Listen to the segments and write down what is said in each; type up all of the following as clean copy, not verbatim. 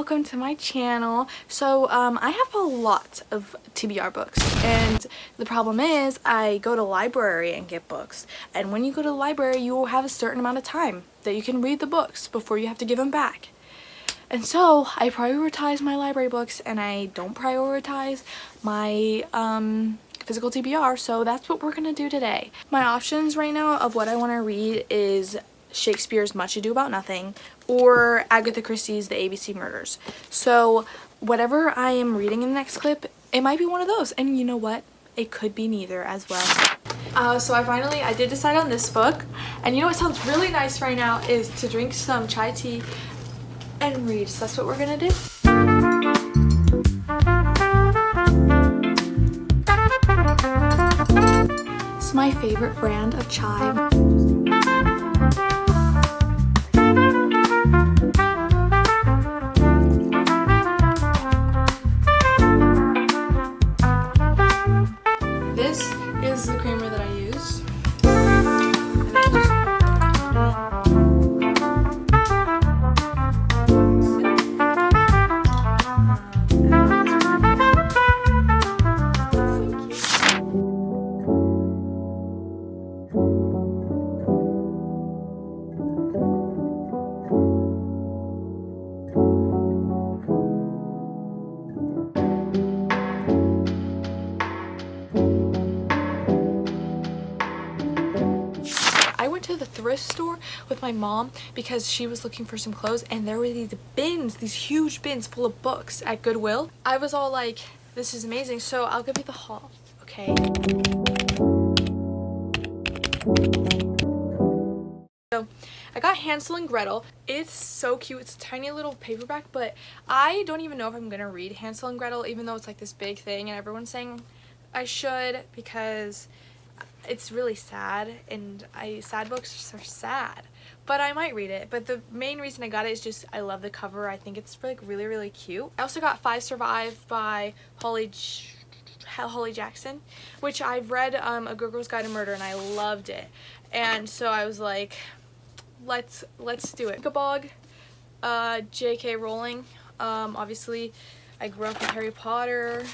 welcome to my channel. So I have a lot of TBR books, and the problem is I go to the library and get books, and when you go to the library you will have a certain amount of time that you can read the books before you have to give them back. And so I prioritize my library books and I don't prioritize my physical TBR, so that's what we're gonna do today. My options right now of what I want to read is Shakespeare's Much Ado About Nothing or Agatha Christie's The ABC Murders. So whatever I am reading in the next clip, it might be one of those, and you know what? It could be neither as well. So I did decide on this book, and you know what sounds really nice right now is to drink some chai tea and read, so that's what we're gonna do. It's my favorite brand of chai. This is the creamer that I use. I went to the thrift store with my mom because she was looking for some clothes, and there were these bins, these huge bins full of books at Goodwill. I was all like, this is amazing, so I'll give you the haul, okay? So I got Hansel and Gretel. It's so cute. It's a tiny little paperback, but I don't even know if I'm gonna read Hansel and Gretel, even though it's like this big thing and everyone's saying I should, because it's really sad, and sad books are sad, but I might read it. But the main reason I got it is just I love the cover. I think it's like really cute. I also got Five Survive by Holly Jackson, which I've read A Good Girl's Guide to Murder, and I loved it, and so I was like, let's do it. Gabog, J.K. Rowling. Obviously I grew up with Harry Potter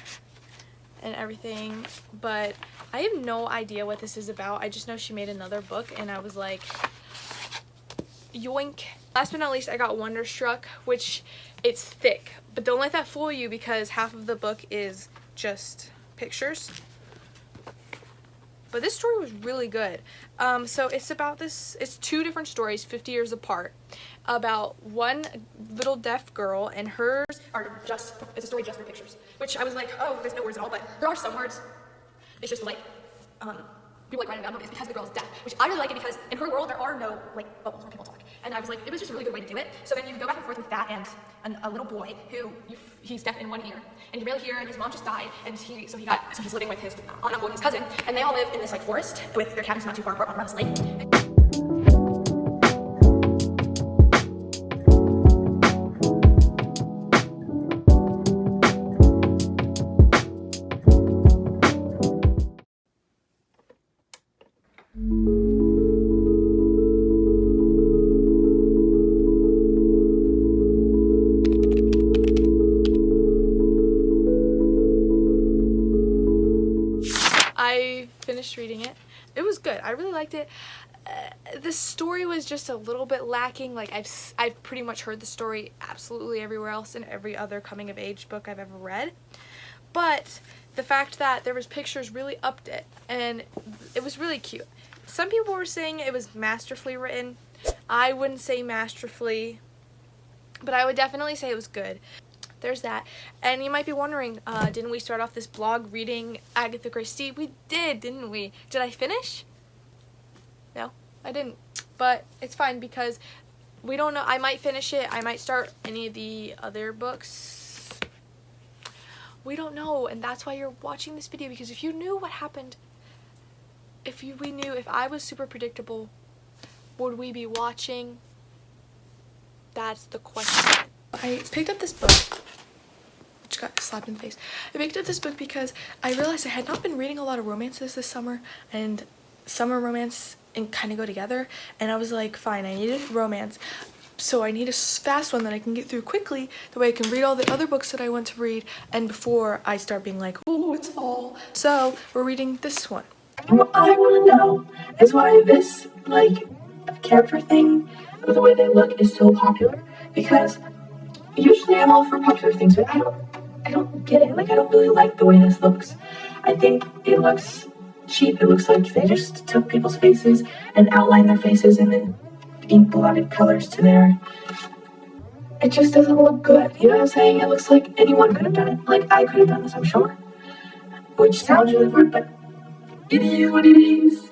and everything, but I have no idea what this is about. I just know she made another book, and I was like, yoink. Last but not least, I got Wonderstruck, which it's thick, but don't let that fool you because half of the book is just pictures. But this story was really good. So it's about this, it's two different stories 50 years apart about one little deaf girl, and hers are just, it's a story just for pictures, which I was like, oh, there's no words at all, but there are some words. It's just like, people like writing down it's because the girl's deaf, which I really like it because in her world there are no like bubbles when people talk, and I was like, it was just a really good way to do it. So then you go back and forth with that and a little boy who he's deaf in one ear and you barely hear, and his mom just died, and so he's living with his aunt, uncle, and his cousin, and they all live in this like forest with their cabins not too far apart around this lake. I finished reading it. It was good. I really liked it. The story was just a little bit lacking. Like I've pretty much heard the story absolutely everywhere else in every other coming of age book I've ever read. But the fact that there was pictures really upped it, and it was really cute. Some people were saying it was masterfully written. I wouldn't say masterfully, but I would definitely say it was good. There's that. And you might be wondering, didn't we start off this blog reading Agatha Christie? We did, didn't we? Did I finish? No, I didn't. But it's fine because we don't know. I might finish it. I might start any of the other books. We don't know, and that's why you're watching this video, because if you knew what happened, we knew if I was super predictable, would we be watching? That's the question. I picked up this book, which got slapped in the face. I picked up this book because I realized I had not been reading a lot of romances this summer, and summer romance and kind of go together, and I was like, fine, I needed romance. So I need a fast one that I can get through quickly, the way I can read all the other books that I want to read, and before I start being like, oh, it's fall. So we're reading this one. What I want to know is why this, like, character thing, the way they look is so popular, because usually I'm all for popular things, but I don't get it. Like, I don't really like the way this looks. I think it looks cheap. It looks like they just took people's faces and outlined their faces and then ink blotted colors to there. It just doesn't look good. You know what I'm saying? It looks like anyone could have done it. Like, I could have done this, I'm sure. Which sounds really weird, but it is what it is.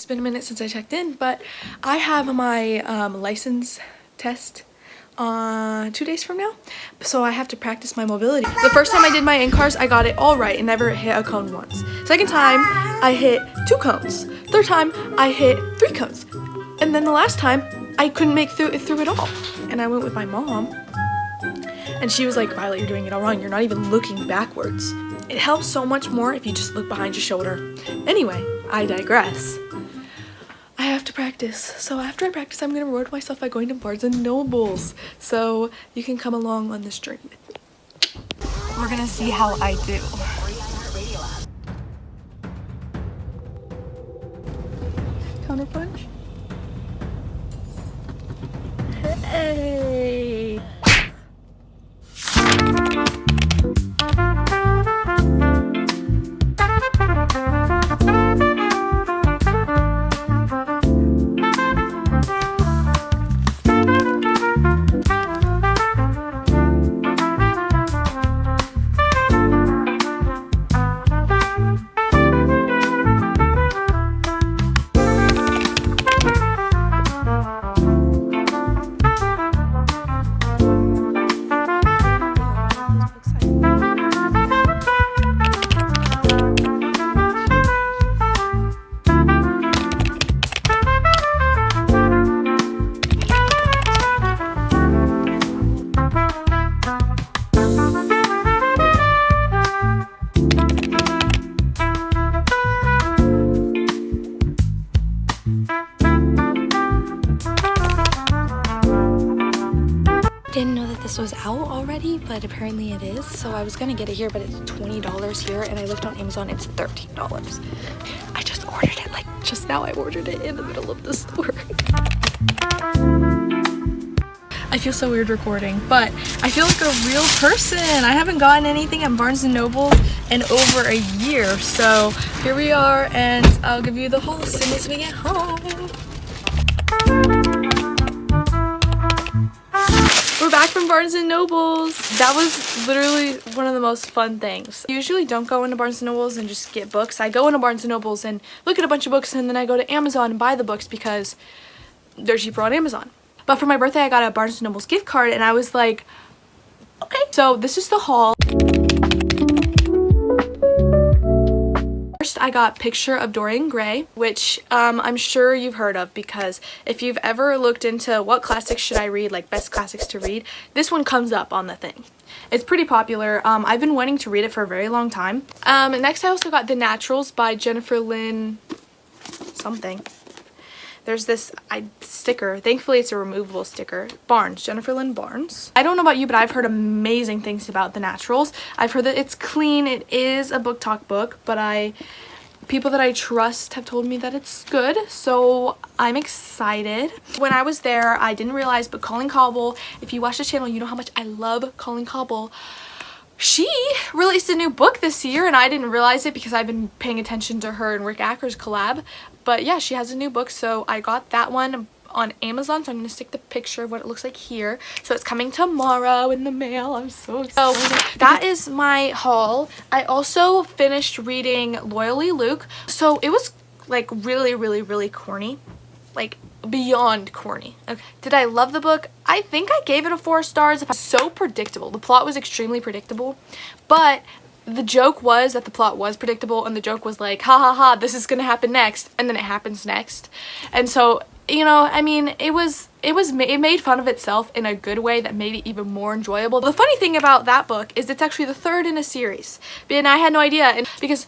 Been a minute since I checked in, but I have my license test 2 days from now, so I have to practice my mobility. The first time I did my in-cars, I got it all right and never hit a cone once. Second time, I hit 2 cones. Third time, I hit 3 cones. And then the last time, I couldn't make through it all. And I went with my mom, and she was like, Violet, you're doing it all wrong. You're not even looking backwards. It helps so much more if you just look behind your shoulder. Anyway, I digress. I have to practice. So after I practice, I'm gonna reward myself by going to Barnes and Nobles. So you can come along on this journey with me. We're gonna see how I do. Counterpunch. Hey. Didn't know that this was out already, but apparently it is. So I was gonna get it here, but it's $20 here, and I looked on Amazon, it's $13. I just ordered it, like just now I ordered it in the middle of the store. I feel so weird recording, but I feel like a real person. I haven't gotten anything at Barnes & Noble in over a year, so here we are, and I'll give you the haul as soon as we get home. We're back from Barnes & Nobles. That was literally one of the most fun things. I usually don't go into Barnes & Nobles and just get books. I go into Barnes & Nobles and look at a bunch of books, and then I go to Amazon and buy the books because they're cheaper on Amazon. But for my birthday, I got a Barnes & Noble's gift card, and I was like, okay. So this is the haul. First, I got Picture of Dorian Gray, which I'm sure you've heard of, because if you've ever looked into what classics should I read, like best classics to read, this one comes up on the thing. It's pretty popular. I've been wanting to read it for a very long time. Next, I also got The Naturals by Jennifer Lynn something. There's this sticker. Thankfully, it's a removable sticker. Barnes. Jennifer Lynn Barnes. I don't know about you, but I've heard amazing things about The Naturals. I've heard that it's clean. It is a book talk book, but I People that I trust have told me that it's good, so I'm excited. When I was there, I didn't realize, but Colleen Cobble, if you watch the channel, you know how much I love Colleen Cobble. She released a new book this year, and I didn't realize it because I've been paying attention to her and Rick Acker's collab. But yeah, she has a new book, so I got that one on Amazon, so I'm going to stick the picture of what it looks like here. So it's coming tomorrow in the mail. I'm so excited. So that is my haul. I also finished reading Loyally Luke. So it was like really corny. Like beyond corny. Okay. Did I love the book? I think I gave it a 4 stars. So predictable. The plot was extremely predictable, but the joke was that the plot was predictable, and the joke was like, ha ha ha, this is gonna happen next, and then it happens next. And so, you know, I mean, it made fun of itself in a good way that made it even more enjoyable. The funny thing about that book is it's actually the 3rd in a series, and I had no idea, and because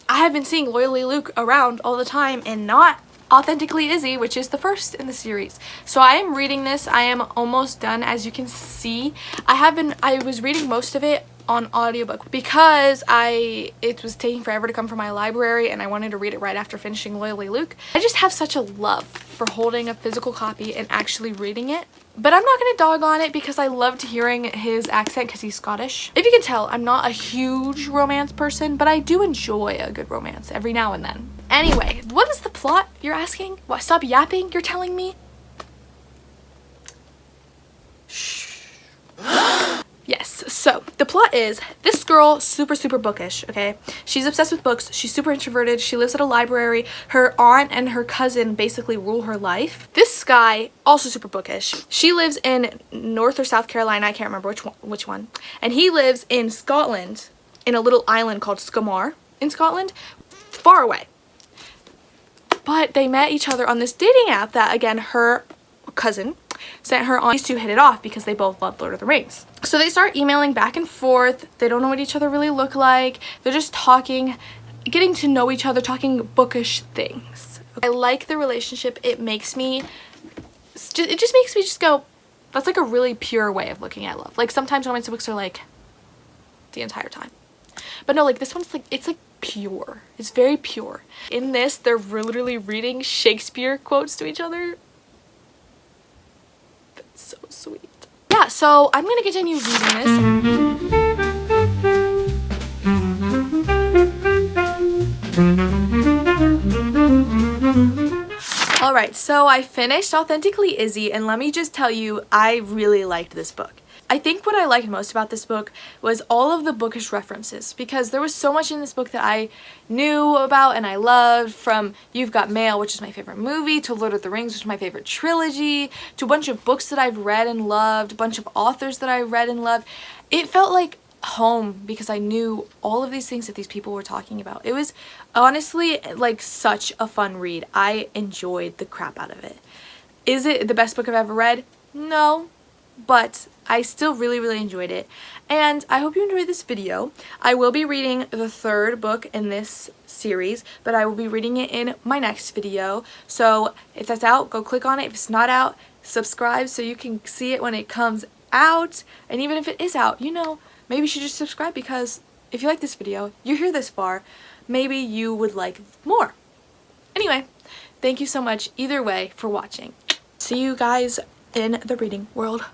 I have been seeing Loyally Luke around all the time and not Authentically Izzy, which is the 1st in the series. So I am reading this. I am almost done, as you can see. I was reading most of it on audiobook because it was taking forever to come from my library, and I wanted to read it right after finishing Loyally Luke. I just have such a love for holding a physical copy and actually reading it. But I'm not gonna dog on it because I loved hearing his accent because he's Scottish. If you can tell, I'm not a huge romance person, but I do enjoy a good romance every now and then. Anyway, what is the plot, you're asking? What, stop yapping, you're telling me? Shh. Yes, so the plot is this girl, super bookish, okay? She's obsessed with books, she's super introverted, she lives at a library, her aunt and her cousin basically rule her life. This guy, also super bookish, she lives in North or South Carolina, I can't remember which one, and he lives in Scotland, in a little island called Scamar in Scotland, far away. But they met each other on this dating app that, again, her cousin sent her on to hit it off because they both love Lord of the Rings. So they start emailing back and forth. They don't know what each other really look like. They're just talking, getting to know each other, talking bookish things. I like the relationship. It just makes me just go, that's like a really pure way of looking at love. Like sometimes romance books are like the entire time. But no, like this one's like, it's like pure. It's very pure. In this, they're literally reading Shakespeare quotes to each other. That's so sweet. Yeah, so I'm gonna continue reading this. Alright, so I finished Authentically Izzy, and let me just tell you, I really liked this book. I think what I liked most about this book was all of the bookish references, because there was so much in this book that I knew about and I loved, from You've Got Mail, which is my favorite movie, to Lord of the Rings, which is my favorite trilogy, to a bunch of books that I've read and loved, a bunch of authors that I read and loved. It felt like home because I knew all of these things that these people were talking about. It was honestly like such a fun read. I enjoyed the crap out of it. Is it the best book I've ever read? No, but I still really enjoyed it, and I hope you enjoyed this video. I will be reading the 3rd book in this series, but I will be reading it in my next video. So if that's out, go click on it. If it's not out, subscribe so you can see it when it comes out. And even if it is out, you know, maybe you should just subscribe, because if you like this video, you're here this far, maybe you would like more. Anyway, thank you so much either way for watching. See you guys in the reading world.